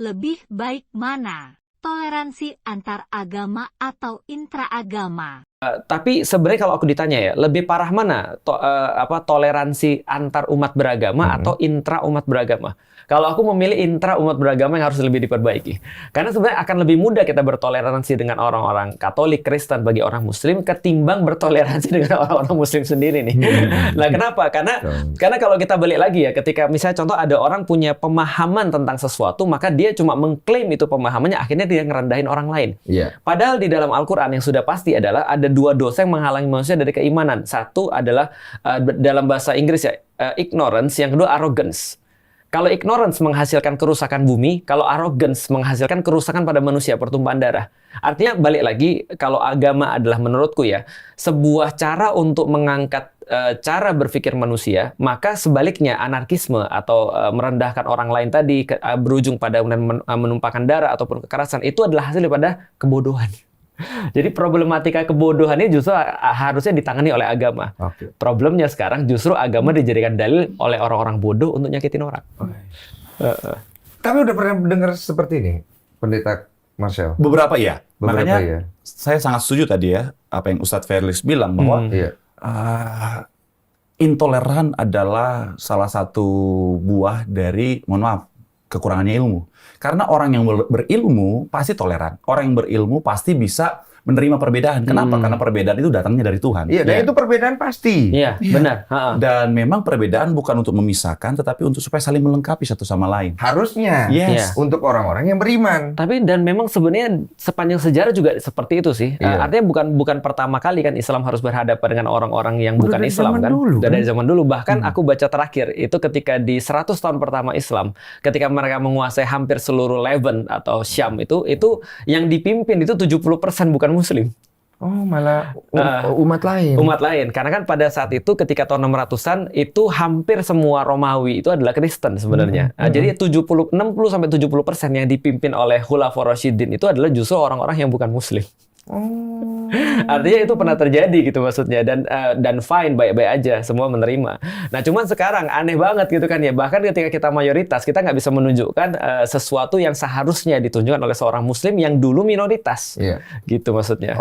Lebih baik mana? Toleransi antar agama atau intraagama? Tapi sebenarnya kalau aku ditanya ya, lebih parah mana toleransi antar umat beragama atau intra umat beragama? Kalau aku memilih intra umat beragama yang harus lebih diperbaiki. Karena sebenarnya akan lebih mudah kita bertoleransi dengan orang-orang Katolik, Kristen bagi orang Muslim ketimbang bertoleransi dengan orang-orang Muslim sendiri nih. Nah, kenapa? Karena kalau kita balik lagi ya, ketika misalnya contoh ada orang punya pemahaman tentang sesuatu, maka dia cuma mengklaim itu pemahamannya, akhirnya dia ngerendahin orang lain. Padahal di dalam Al-Quran yang sudah pasti adalah ada dua dosa yang menghalangi manusia dari keimanan. Satu adalah dalam bahasa Inggris ya, ignorance, yang kedua arrogance. Kalau ignorance menghasilkan kerusakan bumi, kalau arrogance menghasilkan kerusakan pada manusia, pertumpahan darah. Artinya balik lagi, kalau agama adalah menurutku ya, sebuah cara untuk mengangkat cara berpikir manusia, maka sebaliknya anarkisme atau merendahkan orang lain tadi, berujung pada menumpahkan darah ataupun kekerasan, itu adalah hasil daripada kebodohan. Jadi problematika kebodohan ini justru harusnya ditangani oleh agama. Problemnya sekarang justru agama dijadikan dalil oleh orang-orang bodoh untuk nyakitin orang. Kami udah pernah dengar seperti ini, Pendeta Marcel? Beberapa ya. Beberapa Makanya ya. saya sangat setuju tadi ya, apa yang Ustadz Felix bilang bahwa intoleran adalah salah satu buah dari, mohon maaf, kekurangannya ilmu. Karena orang yang berilmu pasti toleran. Orang yang berilmu pasti bisa menerima perbedaan. Kenapa? Karena perbedaan itu datangnya dari Tuhan. Iya, dan itu perbedaan pasti. Iya, benar. Dan memang perbedaan bukan untuk memisahkan, tetapi untuk supaya saling melengkapi satu sama lain. Harusnya. Yes. Untuk orang-orang yang beriman. Tapi dan memang sebenarnya sepanjang sejarah juga seperti itu sih. Artinya bukan pertama kali kan Islam harus berhadapan dengan orang-orang yang bukan Islam kan. Dari zaman dulu. Bahkan aku baca terakhir itu ketika di 100 tahun pertama Islam, ketika mereka menguasai hampir seluruh Levant atau Syam itu yang dipimpin itu 70% bukan Muslim. Oh, malah umat lain. Umat lain. Karena kan pada saat itu ketika tahun 600-an itu hampir semua Romawi itu adalah Kristen sebenarnya. Jadi 60-70% yang dipimpin oleh Khulafaur Rasyidin itu adalah justru orang-orang yang bukan Muslim. Artinya itu pernah terjadi gitu maksudnya, dan fine, baik-baik aja, semua menerima. Nah cuman sekarang aneh banget gitu kan ya, bahkan ketika kita mayoritas kita nggak bisa menunjukkan sesuatu yang seharusnya ditunjukkan oleh seorang Muslim yang dulu minoritas, gitu maksudnya.